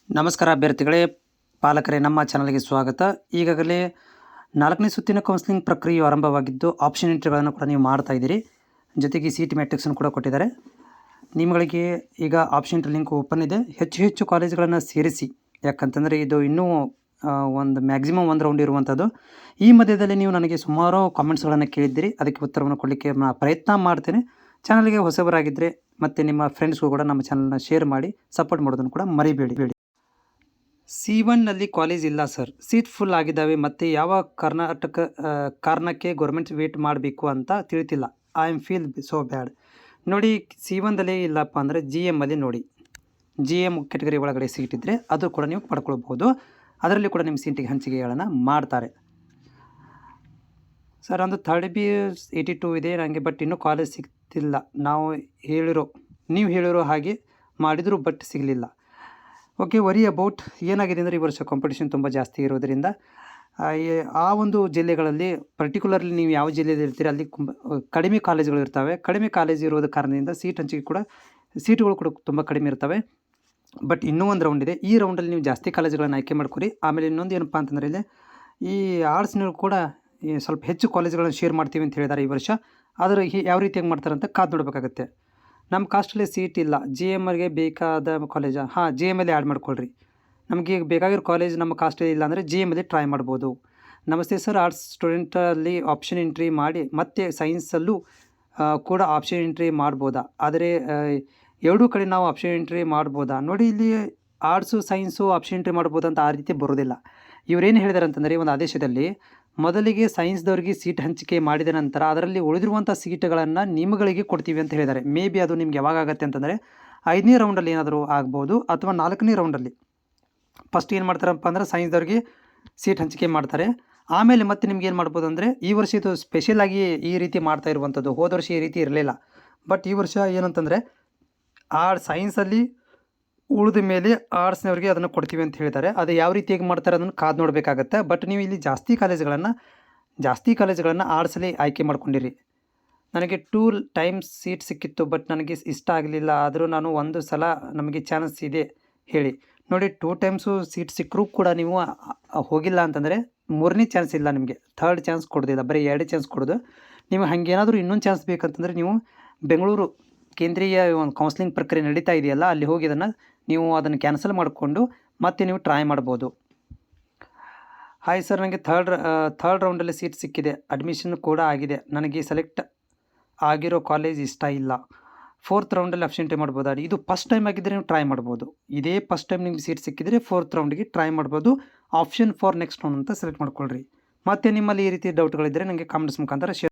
ನಮಸ್ಕಾರ ಅಭ್ಯರ್ಥಿಗಳೇ, ಪಾಲಕರೇ, ನಮ್ಮ ಚಾನಲ್ಗೆ ಸ್ವಾಗತ. ಈಗಾಗಲೇ 4ನೇ ಸುತ್ತಿನ ಕೌನ್ಸಿಲಿಂಗ್ ಪ್ರಕ್ರಿಯೆಯು ಆರಂಭವಾಗಿದ್ದು ಆಪ್ಷನ್ ಎಂಟ್ರಿಗಳನ್ನು ಕೂಡ ನೀವು ಮಾಡ್ತಾ ಇದ್ದೀರಿ. ಜೊತೆಗೆ CET ಮ್ಯಾಟ್ರಿಕ್ಸನ್ನು ಕೂಡ ಕೊಟ್ಟಿದ್ದಾರೆ. ನಿಮಗೆ ಈಗ ಆಪ್ಷನ್ ಎಂಟ್ರಿ ಲಿಂಕ್ ಓಪನ್ ಇದೆ. ಹೆಚ್ಚು ಕಾಲೇಜುಗಳನ್ನು ಸೇರಿಸಿ, ಯಾಕಂತಂದರೆ ಇದು ಇನ್ನೂ ಒಂದು ಮ್ಯಾಕ್ಸಿಮಮ್ ಒಂದು ರೌಂಡ್ ಇರುವಂಥದ್ದು. ಈ ಮಧ್ಯದಲ್ಲಿ ನೀವು ನನಗೆ ಸುಮಾರು ಕಾಮೆಂಟ್ಸ್ಗಳನ್ನು ಕೇಳಿದ್ದೀರಿ. ಅದಕ್ಕೆ ಉತ್ತರವನ್ನು ಕೊಡಲಿಕ್ಕೆ ನಾನು ಪ್ರಯತ್ನ ಮಾಡ್ತೇನೆ. ಚಾನಲ್ಗೆ ಹೊಸಬರಾಗಿದ್ದರೆ ಮತ್ತು ನಿಮ್ಮ ಫ್ರೆಂಡ್ಸ್ಗೂ ಕೂಡ ನಮ್ಮ ಚಾನಲ್ನ ಶೇರ್ ಮಾಡಿ ಸಪೋರ್ಟ್ ಮಾಡೋದನ್ನು ಕೂಡ ಮರಿಬೇಡಿ. C1ನಲ್ಲಿ ಕಾಲೇಜ್ ಇಲ್ಲ ಸರ್, ಸೀಟ್ ಫುಲ್ ಆಗಿದ್ದಾವೆ ಮತ್ತು ಯಾವ ಕಾರಣಕ್ಕೆ ಗೌರ್ಮೆಂಟ್ ವೇಟ್ ಮಾಡಬೇಕು ಅಂತ ತಿಳಿತಿಲ್ಲ. I am feel so bad. ನೋಡಿ, C1ದಲ್ಲಿ ಇಲ್ಲಪ್ಪ ಅಂದರೆ GMಲ್ಲಿ ನೋಡಿ, GM ಕ್ಯಾಟಗರಿ ಒಳಗಡೆ ಸೀಟ್ ಇದ್ದರೆ ಅದು ಕೂಡ ನೀವು ಪಡ್ಕೊಳ್ಬೋದು. ಅದರಲ್ಲಿ ಕೂಡ ನಿಮ್ಮ ಸೀಟಿಗೆ ಹಂಚಿಕೆಗಳನ್ನು ಮಾಡ್ತಾರೆ. ಸರ್, ಒಂದು 3rd B 82 ಇದೆ ನನಗೆ, ಬಟ್ ಇನ್ನೂ ಕಾಲೇಜ್ ಸಿಗ್ತಿಲ್ಲ. ನೀವು ಹೇಳಿರೋ ಹಾಗೆ ಮಾಡಿದರೂ ಬಟ್ ಸಿಗಲಿಲ್ಲ. ಓಕೆ, ವರಿ ಅಬೌಟ್ ಏನಾಗಿದೆ ಅಂದರೆ ಈ ವರ್ಷ ಕಾಂಪಿಟೇಷನ್ ತುಂಬ ಜಾಸ್ತಿ ಇರೋದರಿಂದ ಆ ಒಂದು ಜಿಲ್ಲೆಗಳಲ್ಲಿ ಪರ್ಟಿಕ್ಯುಲರ್ಲಿ ನೀವು ಯಾವ ಜಿಲ್ಲೆಯಲ್ಲಿ ಇರ್ತೀರಿ ಅಲ್ಲಿ ಕಡಿಮೆ ಕಾಲೇಜುಗಳು ಇರ್ತವೆ. ಕಡಿಮೆ ಕಾಲೇಜ್ ಇರೋದ ಕಾರಣದಿಂದ ಸೀಟುಗಳು ಕೂಡ ತುಂಬ ಕಡಿಮೆ ಇರ್ತವೆ. ಬಟ್ ಇನ್ನೂ ಒಂದು ರೌಂಡ್ ಇದೆ. ಈ ರೌಂಡಲ್ಲಿ ನೀವು ಜಾಸ್ತಿ ಕಾಲೇಜುಗಳನ್ನು ಆಯ್ಕೆ ಮಾಡ್ಕೊರಿ. ಆಮೇಲೆ ಇನ್ನೊಂದು ಏನಪ್ಪ ಅಂತಂದರೆ ಇಲ್ಲಿ ಈ ಆರ್ಟ್ಸ್ನವ್ರು ಕೂಡ ಸ್ವಲ್ಪ ಹೆಚ್ಚು ಕಾಲೇಜುಗಳನ್ನು ಶೇರ್ ಮಾಡ್ತೀವಿ ಅಂತ ಹೇಳಿದ್ದಾರೆ ಈ ವರ್ಷ. ಆದರೆ ಯಾವ ರೀತಿಯಾಗಿ ಮಾಡ್ತಾರೆ ಅಂತ ಕಾದು ನೋಡಬೇಕಾಗತ್ತೆ. ನಮ್ಮ ಕಾಸ್ಟಲ್ಲಿ ಸೀಟ್ ಇಲ್ಲ, GMಗೆ ಬೇಕಾದ ಕಾಲೇಜ GMಲ್ಲಿ ಆ್ಯಡ್ ಮಾಡ್ಕೊಳ್ರಿ. ನಮಗೆ ಬೇಕಾಗಿರೋ ಕಾಲೇಜ್ ನಮ್ಮ ಕಾಸ್ಟಲ್ಲಿ ಇಲ್ಲ ಅಂದರೆ GMಲ್ಲಿ ಟ್ರೈ ಮಾಡ್ಬೋದು. ನಮಸ್ತೆ ಸರ್, ಆರ್ಟ್ಸ್ ಸ್ಟೂಡೆಂಟಲ್ಲಿ ಆಪ್ಷನ್ ಎಂಟ್ರಿ ಮಾಡಿ ಮತ್ತು ಸೈನ್ಸಲ್ಲೂ ಕೂಡ ಆಪ್ಷನ್ ಎಂಟ್ರಿ ಮಾಡ್ಬೋದಾ? ಆದರೆ ಎರಡೂ ಕಡೆ ನಾವು ಆಪ್ಷನ್ ಎಂಟ್ರಿ ಮಾಡ್ಬೋದಾ? ನೋಡಿ, ಇಲ್ಲಿ ಆರ್ಟ್ಸು ಸೈನ್ಸು ಆಪ್ಷನ್ ಎಂಟ್ರಿ ಮಾಡ್ಬೋದು ಅಂತ ಆ ರೀತಿ ಬರೋದಿಲ್ಲ. ಇವರೇನು ಹೇಳಿದ್ದಾರೆ ಅಂತಂದರೆ, ಒಂದು ಆದೇಶದಲ್ಲಿ ಮೊದಲಿಗೆ ಸೈನ್ಸ್ದವ್ರಿಗೆ ಸೀಟ್ ಹಂಚಿಕೆ ಮಾಡಿದ ನಂತರ ಅದರಲ್ಲಿ ಉಳಿದಿರುವಂಥ ಸೀಟ್ಗಳನ್ನು ನಿಮ್ಗಳಿಗೆ ಕೊಡ್ತೀವಿ ಅಂತ ಹೇಳಿದ್ದಾರೆ. ಮೇ ಬಿ ಅದು ನಿಮ್ಗೆ ಯಾವಾಗ ಆಗುತ್ತೆ ಅಂತಂದರೆ 5ನೇ ರೌಂಡಲ್ಲಿ ಏನಾದರೂ ಆಗ್ಬೋದು, ಅಥವಾ 4ನೇ ರೌಂಡಲ್ಲಿ. ಫಸ್ಟ್ ಏನು ಮಾಡ್ತಾರಪ್ಪ ಅಂದರೆ ಸೈನ್ಸ್ದವ್ರಿಗೆ ಸೀಟ್ ಹಂಚಿಕೆ ಮಾಡ್ತಾರೆ. ಆಮೇಲೆ ಮತ್ತೆ ನಿಮ್ಗೆ ಏನು ಮಾಡ್ಬೋದು ಅಂದರೆ, ಈ ವರ್ಷ ಇದು ಸ್ಪೆಷಲಾಗಿ ಈ ರೀತಿ ಮಾಡ್ತಾ ಇರುವಂಥದ್ದು. ಹೋದ ವರ್ಷ ಈ ರೀತಿ ಇರಲಿಲ್ಲ. ಬಟ್ ಈ ವರ್ಷ ಏನಂತಂದರೆ ಸೈನ್ಸಲ್ಲಿ ಉಳಿದ ಮೇಲೆ ಆರ್ಟ್ಸ್ನವ್ರಿಗೆ ಅದನ್ನು ಕೊಡ್ತೀವಿ ಅಂತ ಹೇಳಿದ್ದಾರೆ. ಅದು ಯಾವ ರೀತಿಯಾಗಿ ಮಾಡ್ತಾರೆ ಅದನ್ನು ಕಾದು ನೋಡಬೇಕಾಗತ್ತೆ. ಬಟ್ ನೀವು ಇಲ್ಲಿ ಜಾಸ್ತಿ ಕಾಲೇಜುಗಳನ್ನು ಆರ್ಟ್ಸಲ್ಲಿ ಆಯ್ಕೆ ಮಾಡ್ಕೊಂಡಿರಿ. ನನಗೆ 2 ಟೈಮ್ಸ್ ಸೀಟ್ ಸಿಕ್ಕಿತ್ತು, ಬಟ್ ನನಗೆ ಇಷ್ಟ ಆಗಲಿಲ್ಲ. ಆದರೂ ನಾನು ಒಂದು ಸಲ ನಮಗೆ ಚಾನ್ಸ್ ಇದೆ ಹೇಳಿ. ನೋಡಿ, 2 ಟೈಮ್ಸು ಸೀಟ್ ಸಿಕ್ಕರೂ ಕೂಡ ನೀವು ಹೋಗಿಲ್ಲ ಅಂತಂದರೆ 3ನೇ ಚಾನ್ಸ್ ಇಲ್ಲ ನಿಮಗೆ. 3rd ಚಾನ್ಸ್ ಕೊಡೋದಿಲ್ಲ, ಬರೀ 2 ಚಾನ್ಸ್ ಕೊಡೋದು. ನೀವು ಹಾಗೇನಾದರೂ ಇನ್ನೊಂದು ಚಾನ್ಸ್ ಬೇಕಂತಂದರೆ ನೀವು ಬೆಂಗಳೂರು ಕೇಂದ್ರೀಯ ಒಂದು ಕೌನ್ಸಿಲಿಂಗ್ ಪ್ರಕ್ರಿಯೆ ನಡೀತಾ ಇದೆಯಲ್ಲ, ಅಲ್ಲಿ ಹೋಗಿ ನೀವು ಅದನ್ನು ಕ್ಯಾನ್ಸಲ್ ಮಾಡಿಕೊಂಡು ಮತ್ತೆ ನೀವು ಟ್ರೈ ಮಾಡ್ಬೋದು. ಹಾಯ್ ಸರ್, ನನಗೆ ಥರ್ಡ್ ರೌಂಡಲ್ಲಿ ಸೀಟ್ ಸಿಕ್ಕಿದೆ, ಅಡ್ಮಿಷನ್ ಕೂಡ ಆಗಿದೆ. ನನಗೆ ಸೆಲೆಕ್ಟ್ ಆಗಿರೋ ಕಾಲೇಜ್ ಇಷ್ಟ ಇಲ್ಲ. 4th ರೌಂಡಲ್ಲಿ ಆಪ್ಷನ್ ಎಂಟ್ರಿ ಮಾಡ್ಬೋದಾ? ಇದು ಫಸ್ಟ್ ಟೈಮ್ ಆಗಿದ್ದರೆ ನೀವು ಟ್ರೈ ಮಾಡ್ಬೋದು. ಇದೇ ಫಸ್ಟ್ ಟೈಮ್ ನಿಮ್ಗೆ ಸೀಟ್ ಸಿಕ್ಕಿದರೆ 4th ರೌಂಡಿಗೆ ಟ್ರೈ ಮಾಡ್ಬೋದು. ಆಪ್ಷನ್ ಫಾರ್ ನೆಕ್ಸ್ಟ್ ರೌಂಡ್ ಅಂತ ಸೆಲೆಕ್ಟ್ ಮಾಡ್ಕೊಳ್ರಿ. ಮತ್ತು ನಿಮ್ಮಲ್ಲಿ ಈ ರೀತಿ ಡೌಟ್ಗಳಿದ್ದರೆ ನನಗೆ ಕಾಮೆಂಟ್ಸ್ ಮುಖಾಂತರ ಶೇರ್